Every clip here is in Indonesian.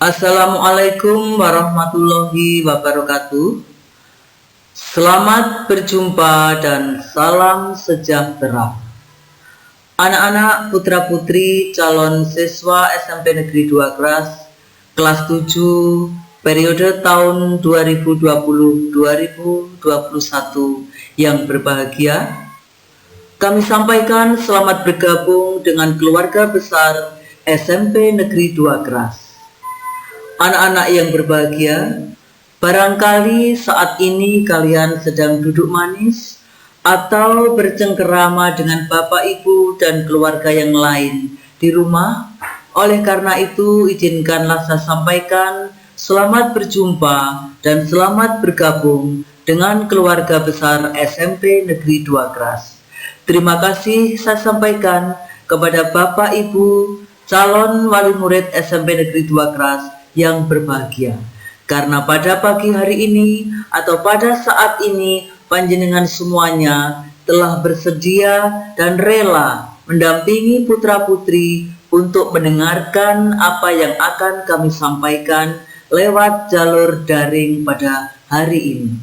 Assalamualaikum warahmatullahi wabarakatuh. Selamat berjumpa dan salam sejahtera. Anak-anak putra-putri calon siswa SMP Negeri 2 Kras kelas 7 periode tahun 2020-2021 yang berbahagia, kami sampaikan selamat bergabung dengan keluarga besar SMP Negeri 2 Kras. Anak-anak yang berbahagia, barangkali saat ini kalian sedang duduk manis atau bercengkerama dengan Bapak, Ibu, dan keluarga yang lain di rumah. Oleh karena itu, izinkanlah saya sampaikan selamat berjumpa dan selamat bergabung dengan keluarga besar SMP Negeri 2 Kras. Terima kasih saya sampaikan kepada Bapak, Ibu, calon wali murid SMP Negeri 2 Kras yang berbahagia, karena pada pagi hari ini atau pada saat ini panjenengan semuanya telah bersedia dan rela mendampingi putra-putri untuk mendengarkan apa yang akan kami sampaikan lewat jalur daring pada hari ini.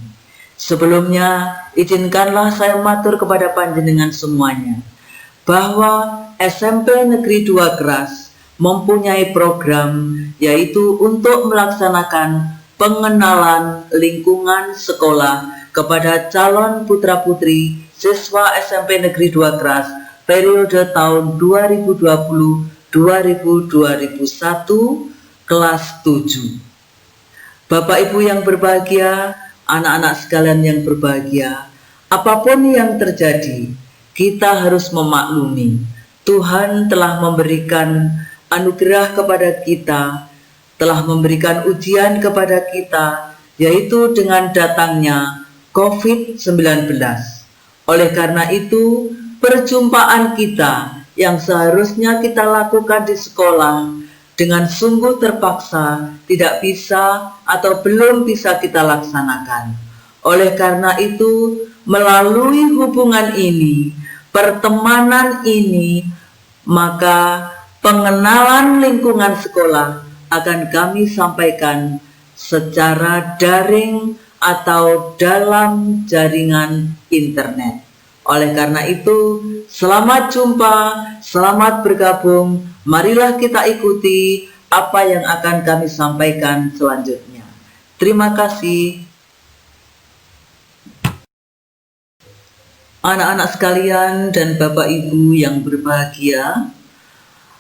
Sebelumnya, izinkanlah saya matur kepada panjenengan semuanya bahwa SMP Negeri 2 Kras mempunyai program yaitu untuk melaksanakan pengenalan lingkungan sekolah kepada calon putra-putri siswa SMP Negeri 2 Kras periode tahun 2020-2021 kelas 7. Bapak Ibu yang berbahagia, anak-anak sekalian yang berbahagia, apapun yang terjadi, kita harus memaklumi Tuhan telah memberikan anugerah kepada kita, telah memberikan ujian kepada kita, yaitu dengan datangnya COVID-19. Oleh karena itu, perjumpaan kita yang seharusnya kita lakukan di sekolah dengan sungguh terpaksa tidak bisa atau belum bisa kita laksanakan. Oleh karena itu, melalui hubungan ini, pertemanan ini, maka pengenalan lingkungan sekolah akan kami sampaikan secara daring atau dalam jaringan internet. Oleh karena itu, selamat jumpa, selamat bergabung. Marilah kita ikuti apa yang akan kami sampaikan selanjutnya. Terima kasih. Anak-anak sekalian dan Bapak Ibu yang berbahagia,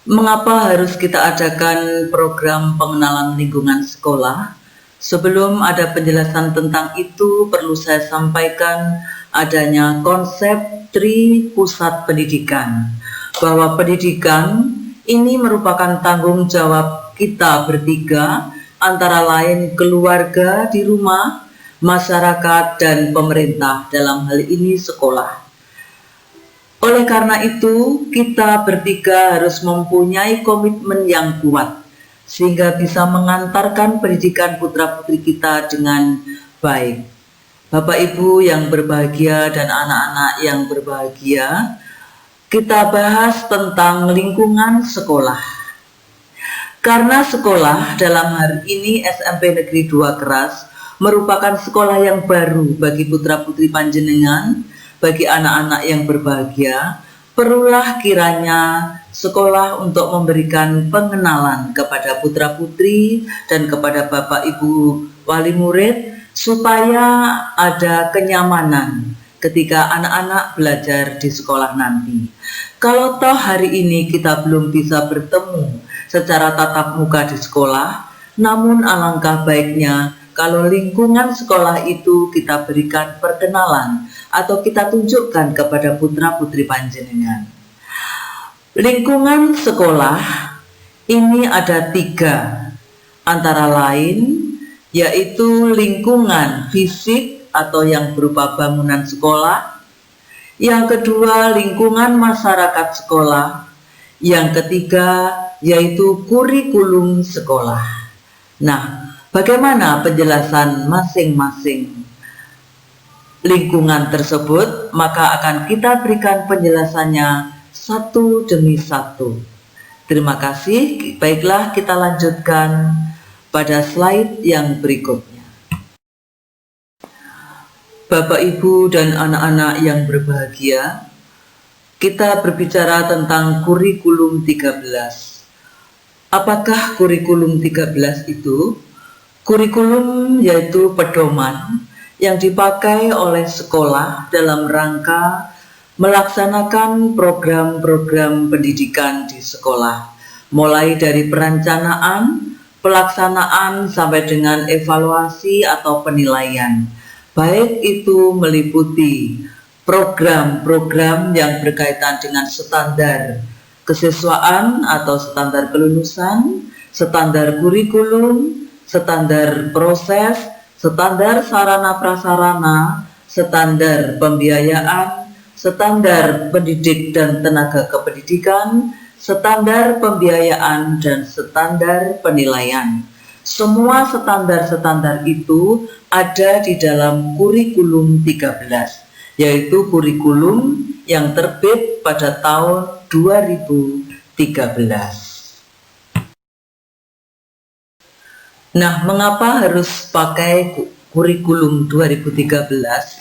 mengapa harus kita adakan program pengenalan lingkungan sekolah? Sebelum ada penjelasan tentang itu, perlu saya sampaikan adanya konsep Tri Pusat Pendidikan, bahwa pendidikan ini merupakan tanggung jawab kita bertiga, antara lain keluarga di rumah, masyarakat, dan pemerintah, dalam hal ini sekolah. Oleh karena itu, kita bertiga harus mempunyai komitmen yang kuat, sehingga bisa mengantarkan pendidikan putra-putri kita dengan baik. Bapak Ibu yang berbahagia dan anak-anak yang berbahagia, kita bahas tentang lingkungan sekolah. Karena sekolah dalam hari ini SMP Negeri 2 Kras merupakan sekolah yang baru bagi putra-putri panjenengan, bagi anak-anak yang berbahagia, perlulah kiranya sekolah untuk memberikan pengenalan kepada putra-putri dan kepada Bapak Ibu wali murid, supaya ada kenyamanan ketika anak-anak belajar di sekolah nanti. Kalau toh hari ini kita belum bisa bertemu secara tatap muka di sekolah, namun alangkah baiknya kalau lingkungan sekolah itu kita berikan perkenalan atau kita tunjukkan kepada putra-putri panjenengan. Lingkungan sekolah ini ada 3, antara lain yaitu lingkungan fisik atau yang berupa bangunan sekolah, yang kedua lingkungan masyarakat sekolah, yang ketiga yaitu kurikulum sekolah. Nah, bagaimana penjelasan masing-masing lingkungan tersebut? Maka akan kita berikan penjelasannya satu demi satu. Terima kasih. Baiklah, kita lanjutkan. pada slide yang berikutnya. Bapak, Ibu, dan anak-anak yang berbahagia, kita berbicara tentang kurikulum 13. Apakah kurikulum 13 itu? Kurikulum yaitu pedoman yang dipakai oleh sekolah dalam rangka melaksanakan program-program pendidikan di sekolah, mulai dari perencanaan, pelaksanaan, sampai dengan evaluasi atau penilaian. Baik itu meliputi program-program yang berkaitan dengan standar kesiswaan atau standar kelulusan, standar kurikulum, standar proses, standar sarana prasarana, standar pembiayaan, standar pendidik dan tenaga kependidikan, standar pembiayaan, dan standar penilaian. Semua standar-standar itu ada di dalam kurikulum 13, yaitu kurikulum yang terbit pada tahun 2013. Nah, mengapa harus pakai kurikulum 2013?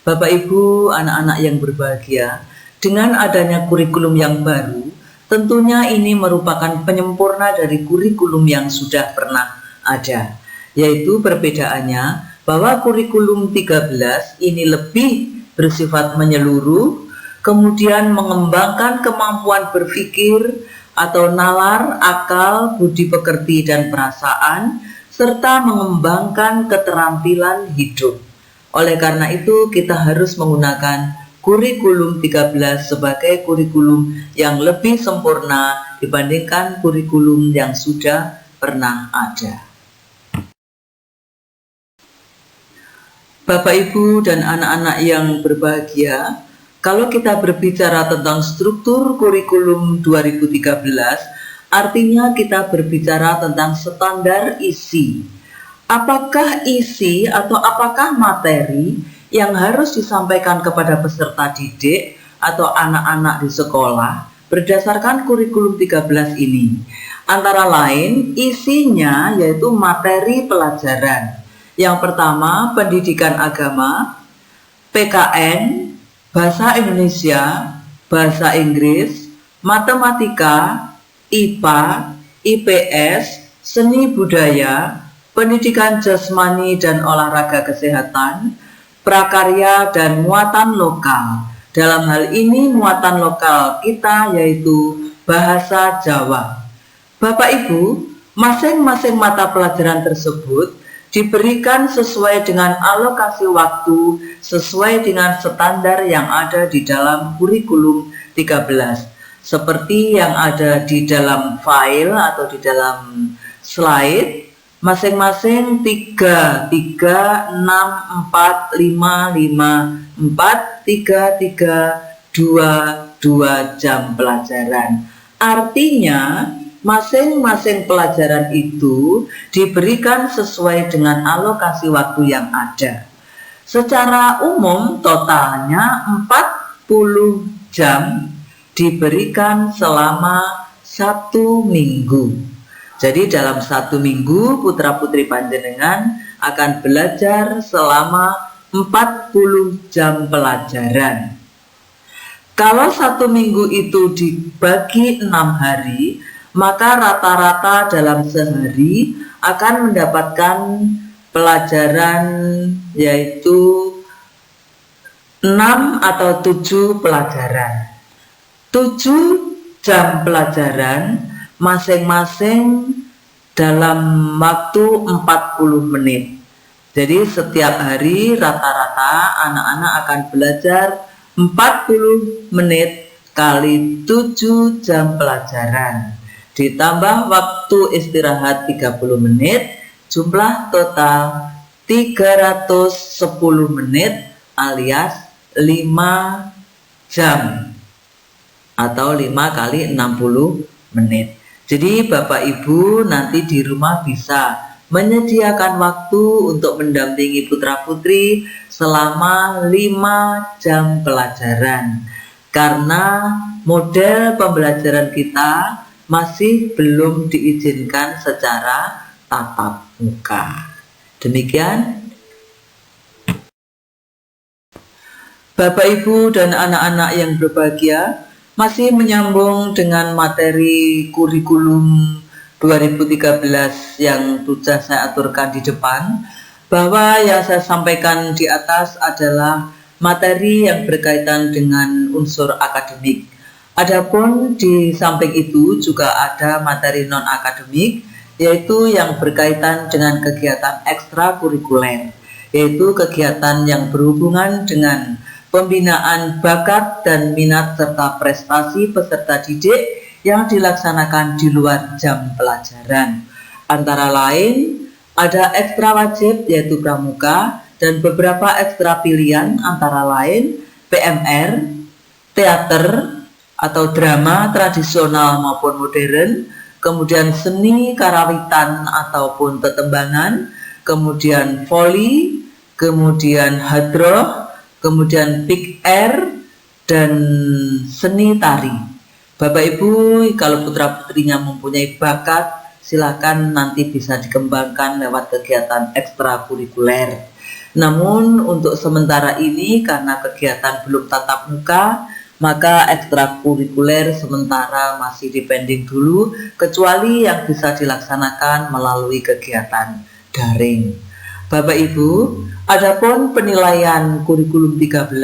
Bapak, Ibu, anak-anak yang berbahagia, dengan adanya kurikulum yang baru, tentunya ini merupakan penyempurna dari kurikulum yang sudah pernah ada, yaitu perbedaannya bahwa kurikulum 13 ini lebih bersifat menyeluruh, kemudian mengembangkan kemampuan berpikir atau nalar, akal, budi pekerti, dan perasaan, serta mengembangkan keterampilan hidup. Oleh karena itu, kita harus menggunakan kurikulum 13 sebagai kurikulum yang lebih sempurna dibandingkan kurikulum yang sudah pernah ada. Bapak, Ibu, dan anak-anak yang berbahagia, kalau kita berbicara tentang struktur kurikulum 2013, artinya kita berbicara tentang standar isi. Apakah isi atau apakah materi yang harus disampaikan kepada peserta didik atau anak-anak di sekolah berdasarkan kurikulum 13 ini? Antara lain, isinya yaitu materi pelajaran. Yang pertama, pendidikan agama, PKN, bahasa Indonesia, bahasa Inggris, matematika, IPA, IPS, seni budaya, pendidikan jasmani dan olahraga kesehatan, prakarya, dan muatan lokal. Dalam hal ini muatan lokal kita yaitu bahasa Jawa. Bapak, Ibu, masing-masing mata pelajaran tersebut diberikan sesuai dengan alokasi waktu, sesuai dengan standar yang ada di dalam kurikulum 13. Seperti yang ada di dalam file atau di dalam slide, masing-masing 3, 6, 4, 5, 4, 3, 2 jam pelajaran. Artinya, masing-masing pelajaran itu diberikan sesuai dengan alokasi waktu yang ada. Secara umum, totalnya 40 jam diberikan selama 1 minggu. Jadi dalam 1 minggu putra-putri panjenengan akan belajar selama 40 jam pelajaran. Kalau 1 minggu itu dibagi 6 hari, maka rata-rata dalam sehari akan mendapatkan pelajaran yaitu 6 atau 7 pelajaran. 7 jam pelajaran masing-masing dalam waktu 40 menit. Jadi setiap hari rata-rata anak-anak akan belajar 40 menit kali 7 jam pelajaran. Ditambah waktu istirahat 30 menit, jumlah total 310 menit alias 5 jam atau 5 kali 60 menit. Jadi Bapak Ibu nanti di rumah bisa menyediakan waktu untuk mendampingi putra-putri selama 5 jam pelajaran. Karena model pembelajaran kita masih belum diizinkan secara tatap muka. Demikian. Bapak, Ibu, dan anak-anak yang berbahagia, masih menyambung dengan materi kurikulum 2013 yang sudah saya aturkan di depan, bahwa yang saya sampaikan di atas adalah materi yang berkaitan dengan unsur akademik. Adapun di samping itu juga ada materi non-akademik, yaitu yang berkaitan dengan kegiatan ekstrakurikuler, yaitu kegiatan yang berhubungan dengan pembinaan bakat dan minat serta prestasi peserta didik yang dilaksanakan di luar jam pelajaran. Antara lain, ada ekstra wajib yaitu pramuka dan beberapa ekstra pilihan antara lain PMR, teater atau drama tradisional maupun modern, kemudian seni karawitan ataupun tetembangan, kemudian voli, kemudian hadroh, kemudian big air, dan seni tari. Bapak Ibu, kalau putra-putrinya mempunyai bakat, silakan nanti bisa dikembangkan lewat kegiatan ekstrakurikuler. Namun untuk sementara ini karena kegiatan belum tatap muka, maka ekstrakurikuler sementara masih dipending dulu, kecuali yang bisa dilaksanakan melalui kegiatan daring. Bapak Ibu, adapun penilaian kurikulum 13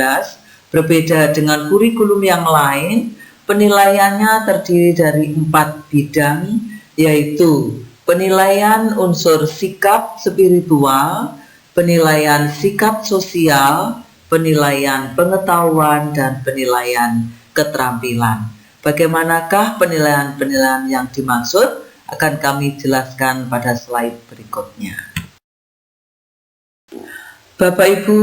berbeda dengan kurikulum yang lain. Penilaiannya terdiri dari 4 bidang, yaitu penilaian unsur sikap spiritual, penilaian sikap sosial, penilaian pengetahuan, dan penilaian keterampilan. Bagaimanakah penilaian-penilaian yang dimaksud akan kami jelaskan pada slide berikutnya. Bapak Ibu